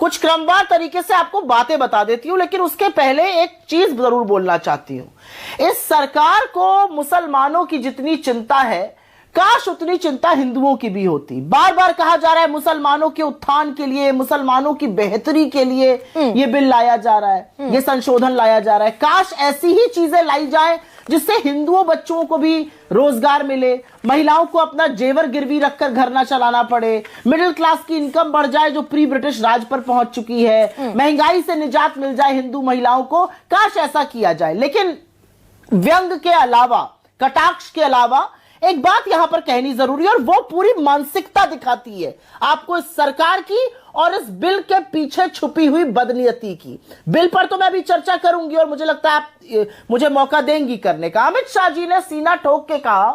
कुछ क्रमवार तरीके से आपको बातें बता देती हूं, लेकिन उसके पहले एक चीज जरूर बोलना चाहती हूं। इस सरकार को मुसलमानों की जितनी चिंता है, काश उतनी चिंता हिंदुओं की भी होती। बार बार कहा जा रहा है मुसलमानों के उत्थान के लिए, मुसलमानों की बेहतरी के लिए ये बिल लाया जा रहा है, ये संशोधन लाया जा रहा है। काश ऐसी ही चीजें लाई जाए जिससे हिंदुओं बच्चों को भी रोजगार मिले, महिलाओं को अपना जेवर गिरवी रखकर घर ना चलाना पड़े, मिडिल क्लास की इनकम बढ़ जाए जो प्री ब्रिटिश राज पर पहुंच चुकी है, महंगाई से निजात मिल जाए हिंदू महिलाओं को। काश ऐसा किया जाए। लेकिन व्यंग के अलावा, कटाक्ष के अलावा एक बात यहां पर कहनी जरूरी है, और वो पूरी मानसिकता दिखाती है आपको इस सरकार की और इस बिल के पीछे छुपी हुई बदनीयती की। बिल पर तो मैं अभी चर्चा करूंगी और मुझे लगता है आप मुझे मौका देंगी करने का। अमित शाह जी ने सीना ठोक के कहा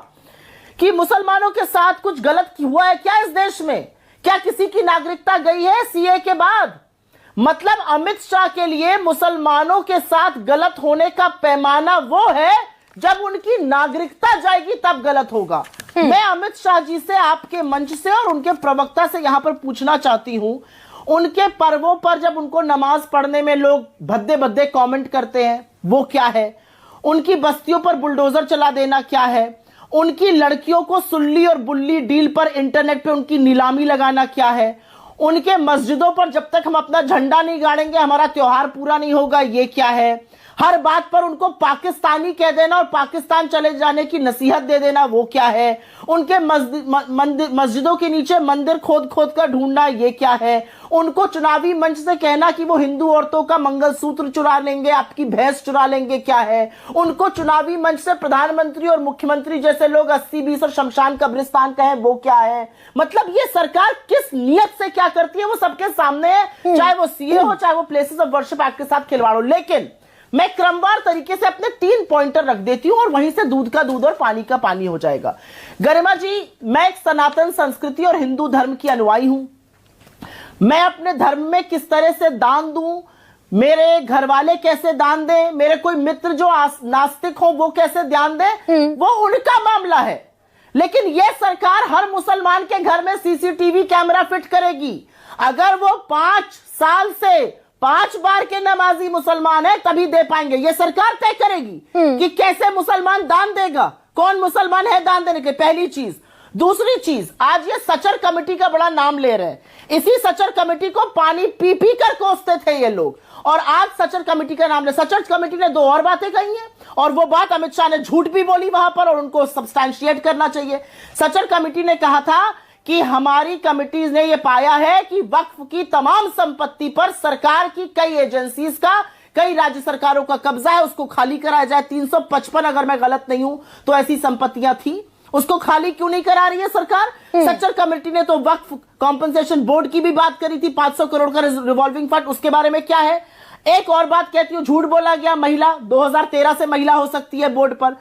कि मुसलमानों के साथ कुछ गलत हुआ है क्या इस देश में? क्या किसी की नागरिकता गई है सीए के बाद? मतलब अमित शाह के लिए मुसलमानों के साथ गलत होने का पैमाना वो है जब उनकी नागरिकता जाएगी तब गलत होगा। मैं अमित शाह जी से आपके मंच से और उनके प्रवक्ता से यहां पर पूछना चाहती हूं, उनके पर्वों पर जब उनको नमाज पढ़ने में लोग भद्दे भद्दे कमेंट करते हैं वो क्या है? उनकी बस्तियों पर बुलडोजर चला देना क्या है? उनकी लड़कियों को सुल्ली और बुल्ली डील पर इंटरनेट पे उनकी नीलामी लगाना क्या है? उनके मस्जिदों पर जब तक हम अपना झंडा नहीं गाड़ेंगे हमारा त्योहार पूरा नहीं होगा, ये क्या है? हर बात पर उनको पाकिस्तानी कह देना और पाकिस्तान चले जाने की नसीहत दे देना, वो क्या है? उनके मस्जिदों के नीचे मंदिर खोद खोद कर ढूंढना, ये क्या है? उनको चुनावी मंच से कहना कि वो हिंदू औरतों का मंगलसूत्र चुरा लेंगे, आपकी भैंस चुरा लेंगे, क्या है? उनको चुनावी मंच से प्रधानमंत्री और मुख्यमंत्री जैसे लोग 80-20 और शमशान कब्रिस्तान कहें, वो क्या है? मतलब ये सरकार किस नियत से क्या करती है वो सबके सामने है, चाहे वो सीए हो, चाहे वो प्लेसेस ऑफ वर्शिप एक्ट के साथ खिलवाड़ हो। लेकिन मैं क्रमवार तरीके से अपने 3 पॉइंटर रख देती हूं और वहीं से दूध का दूध और पानी का पानी हो जाएगा। गरिमा जी, मैं एक सनातन संस्कृति और हिंदू धर्म की अनुयायी हूं। मैं अपने धर्म में किस तरह से दान दूं, मेरे घर वाले कैसे दान दें, मेरे कोई मित्र जो नास्तिक हो वो कैसे ध्यान दें, वो उनका मामला है। लेकिन यह सरकार हर मुसलमान के घर में सीसीटीवी कैमरा फिट करेगी। अगर वो 5 साल से 5 बार के नमाजी मुसलमान है तभी दे पाएंगे। ये सरकार तय करेगी कि कैसे मुसलमान दान देगा, कौन मुसलमान है दान देने के। पहली चीज। दूसरी चीज, आज ये सचर कमेटी का बड़ा नाम ले रहे हैं। इसी सचर कमेटी को पानी पी पी कर कोसते थे ये लोग, और आज सचर कमेटी का नाम ले। सचर कमेटी ने 2 और बातें कही हैं, और वो बात अमित शाह ने झूठ भी बोली वहां पर, और उनको सब्सटैंशिएट करना चाहिए। सचर कमेटी ने कहा था कि हमारी कमिटीज ने यह पाया है कि वक्फ की तमाम संपत्ति पर सरकार की कई एजेंसीज का, कई राज्य सरकारों का कब्जा है, उसको खाली कराया जाए। 355 अगर मैं गलत नहीं हूं तो ऐसी संपत्तियां थी, उसको खाली क्यों नहीं करा रही है सरकार? सच्चर कमेटी ने तो वक्फ कॉम्पनसेशन बोर्ड की भी बात करी थी, 500 करोड़ का रिवॉल्विंग फंड, उसके बारे में क्या है? एक और बात कहती हूं, झूठ बोला गया, महिला 2013 से महिला हो सकती है बोर्ड पर।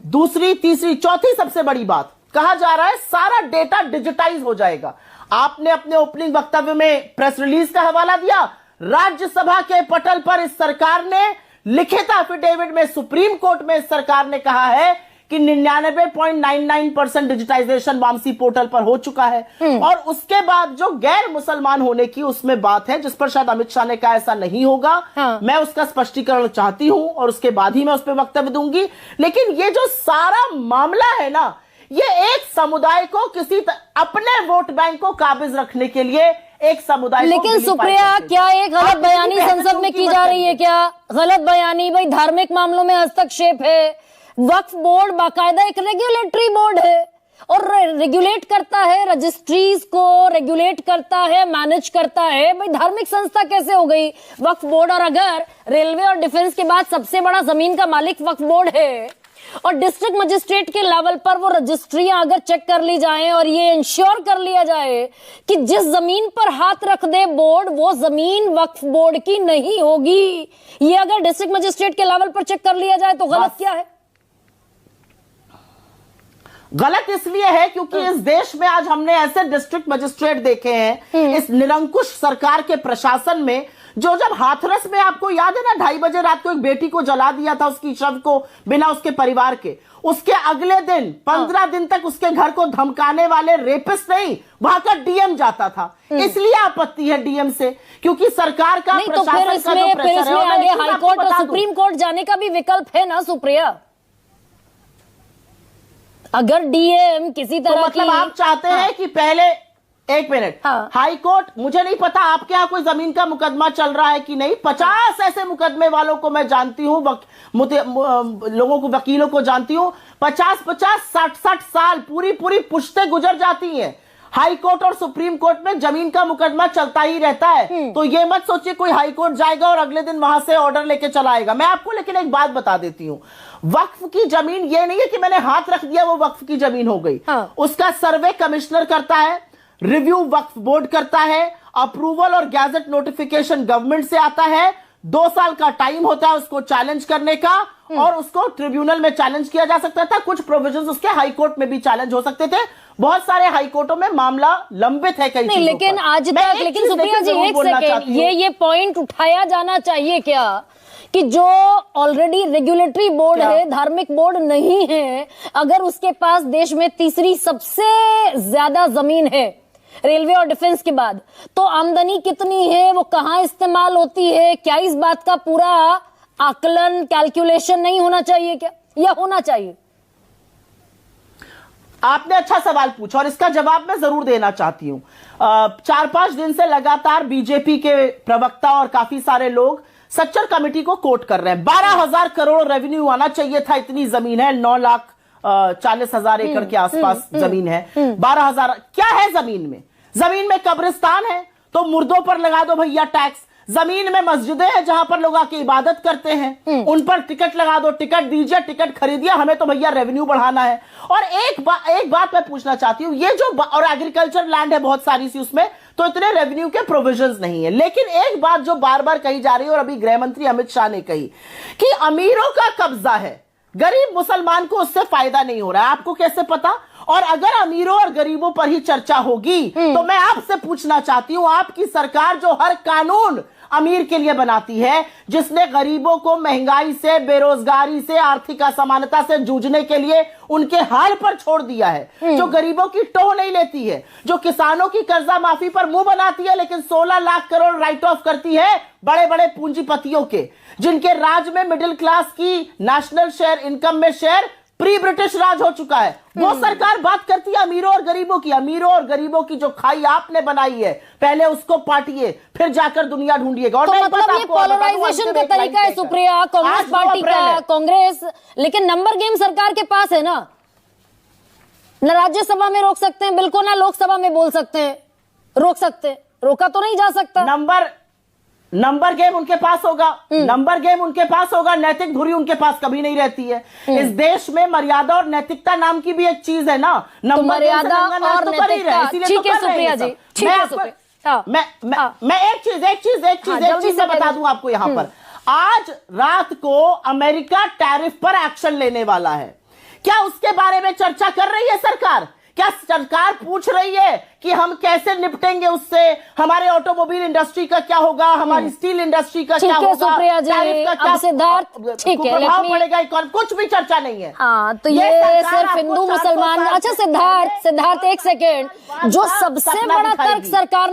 दूसरी, तीसरी, चौथी सबसे बड़ी बात, कहा जा रहा है सारा डेटा डिजिटाइज हो जाएगा। आपने अपने ओपनिंग वक्तव्य में प्रेस रिलीज का हवाला दिया। राज्यसभा के पटल पर इस सरकार ने लिखित एफिडेविट में सुप्रीम कोर्ट में इस सरकार ने कहा है कि 99.99% डिजिटाइजेशन वामसी पोर्टल पर हो चुका है। और उसके बाद जो गैर मुसलमान होने की उसमें बात है, जिस पर शायद अमित शाह ने कहा ऐसा नहीं होगा। मैं उसका स्पष्टीकरण चाहती हूं और उसके बाद ही मैं उस पर वक्तव्य दूंगी। लेकिन ये जो सारा मामला है ना, ये एक समुदाय को अपने वोट बैंक को काबिज रखने के लिए एक समुदाय। लेकिन सुप्रिया, क्या एक गलत बयानी संसद में की जा रही है? क्या गलत बयानी? भाई धार्मिक मामलों में हस्तक्षेप है। वक्फ बोर्ड बाकायदा एक रेगुलेटरी बोर्ड है और रेगुलेट करता है, रजिस्ट्रीज को रेगुलेट करता है, मैनेज करता है। भाई धार्मिक संस्था कैसे हो गई वक्फ बोर्ड? और अगर रेलवे और डिफेंस के बाद सबसे बड़ा जमीन का मालिक वक्फ बोर्ड है और डिस्ट्रिक्ट मजिस्ट्रेट के लेवल पर वो रजिस्ट्रियां अगर चेक कर ली जाएं और ये इंश्योर कर लिया जाए कि जिस जमीन पर हाथ रख दे बोर्ड वो जमीन वक्फ बोर्ड की नहीं होगी, ये अगर डिस्ट्रिक्ट मजिस्ट्रेट के लेवल पर चेक कर लिया जाए तो गलत क्या है? गलत इसलिए है क्योंकि इस देश में आज हमने ऐसे डिस्ट्रिक्ट मजिस्ट्रेट देखे हैं इस निरंकुश सरकार के प्रशासन में जो जब हाथरस में, आपको याद है ना, 2:30 बजे रात को एक बेटी को जला दिया था, उसकी शव को, बिना उसके परिवार के। उसके अगले दिन 15 दिन तक उसके घर को धमकाने वाले रेपिस्ट नहीं, वहां का डीएम जाता था। इसलिए आपत्ति है डीएम से, क्योंकि सरकार का, नहीं तो फिर इसमें आगे हाईकोर्ट और सुप्रीम कोर्ट जाने का भी विकल्प है ना सुप्रिया। अगर डीएम किसी तो तरह मतलब की, आप चाहते हैं कि पहले, एक मिनट, हाँ। हाई कोर्ट, मुझे नहीं पता आपके यहाँ कोई जमीन का मुकदमा चल रहा है कि नहीं। 50 ऐसे मुकदमे वालों को मैं जानती हूँ, लोगों को, वकीलों को जानती हूँ। 50-50, 60-60 साल, पूरी पुश्तें गुजर जाती हैं। हाई कोर्ट और सुप्रीम कोर्ट में जमीन का मुकदमा चलता ही रहता है। तो ये मत सोचिए कोई हाई कोर्ट जाएगा और अगले दिन वहां से ऑर्डर लेके चला आएगा। मैं आपको लेकिन एक बात बता देती हूँ, वक्फ की जमीन ये नहीं है कि मैंने हाथ रख दिया वो वक्फ की जमीन हो गई। हाँ। उसका सर्वे कमिश्नर करता है, रिव्यू वक्फ बोर्ड करता है, अप्रूवल और गैजेट नोटिफिकेशन गवर्नमेंट से आता है। 2 साल का टाइम होता है उसको चैलेंज करने का, और उसको ट्रिब्यूनल में चैलेंज किया जा सकता था। कुछ प्रोविजंस उसके हाई कोर्ट में भी चैलेंज हो सकते थे। बहुत सारे हाई कोर्टों में मामला लंबित है कई नहीं, लेकिन आज तक, लेकिन सुप्रिया जी एक सेकेंड, ये पॉइंट उठाया जाना चाहिए क्या कि जो ऑलरेडी रेगुलेटरी बोर्ड है, धार्मिक बोर्ड नहीं है, अगर उसके पास देश में तीसरी सबसे ज्यादा जमीन है रेलवे और डिफेंस के बाद, तो आमदनी कितनी है, वो कहां इस्तेमाल होती है, क्या इस बात का पूरा आकलन, कैलकुलेशन नहीं होना चाहिए क्या, या होना चाहिए? आपने अच्छा सवाल पूछा और इसका जवाब मैं जरूर देना चाहती हूं। 4-5 दिन से लगातार बीजेपी के प्रवक्ता और काफी सारे लोग सच्चर कमेटी को कोट कर रहे हैं। 12,000 करोड़ रेवेन्यू आना चाहिए था, इतनी जमीन है, 9,40,000 एकड़ के आसपास जमीन है। 12,000 क्या है जमीन में? जमीन में कब्रिस्तान है तो मुर्दों पर लगा दो भैया टैक्स। जमीन में मस्जिदें हैं जहां पर लोग आके इबादत करते हैं, उन पर टिकट लगा दो, टिकट दीजिए, टिकट खरीदिए, हमें तो भैया रेवेन्यू बढ़ाना है। और एक बात मैं पूछना चाहती हूं, ये जो और एग्रीकल्चर लैंड है बहुत सारी सी, उसमें तो इतने रेवेन्यू के प्रोविजंस नहीं है। लेकिन एक बात जो बार बार कही जा रही है और अभी गृह मंत्री अमित शाह ने कही कि अमीरों का कब्जा है, गरीब मुसलमान को उससे फायदा नहीं हो रहा है। आपको कैसे पता? और अगर अमीरों और गरीबों पर ही चर्चा होगी तो मैं आपसे पूछना चाहती हूं, आपकी सरकार जो हर कानून अमीर के लिए बनाती है, जिसने गरीबों को महंगाई से, बेरोजगारी से, आर्थिक असमानता से जूझने के लिए उनके हाल पर छोड़ दिया है, जो गरीबों की टोह नहीं लेती है, जो किसानों की कर्जा माफी पर मुंह बनाती है लेकिन 16 लाख करोड़ राइट ऑफ करती है बड़े बड़े पूंजीपतियों के, जिनके राज में मिडिल क्लास की नेशनल शेयर, इनकम में शेयर प्री ब्रिटिश राज हो चुका है, वो सरकार बात करती है अमीरों और गरीबों की। अमीरों और गरीबों की जो खाई आपने बनाई है, पहले उसको पाटिए, फिर जाकर दुनिया ढूंढिएगा। और तो मतलब ये पोलराइजेशन का तरीका है सुप्रिया, कांग्रेस पार्टी का, कांग्रेस, लेकिन नंबर गेम सरकार के पास है ना। न राज्यसभा में रोक सकते हैं बिल को, ना लोकसभा में बोल सकते हैं रोक सकते हैं, रोका तो नहीं जा सकता। नंबर गेम उनके पास होगा, नंबर गेम उनके पास होगा, नैतिक धुरी उनके पास कभी नहीं रहती है। इस देश में मर्यादा और नैतिकता नाम की भी एक चीज है ना। तो मर्यादा और नैतिकता, ठीक है सुप्रिया जी, ठीक है सुप्रिया। मैं एक चीज मैं बता दूं आपको यहां पर, आज रात को अमेरिका टैरिफ पर एक्शन लेने वाला है। क्या उसके बारे में चर्चा कर रही है सरकार? क्या सरकार पूछ रही है कि हम कैसे निपटेंगे उससे? हमारे ऑटोमोबाइल इंडस्ट्री का क्या होगा, हमारी स्टील इंडस्ट्री का क्या होगा, टैरिफ का क्या सिद्धार्थ, ठीक है, प्रभाव पड़ेगा, कुछ भी चर्चा नहीं है। हाँ, तो ये सिर्फ हिंदू मुसलमान। अच्छा सिद्धार्थ एक सेकेंड, जो सबसे बड़ा तर्क सरकार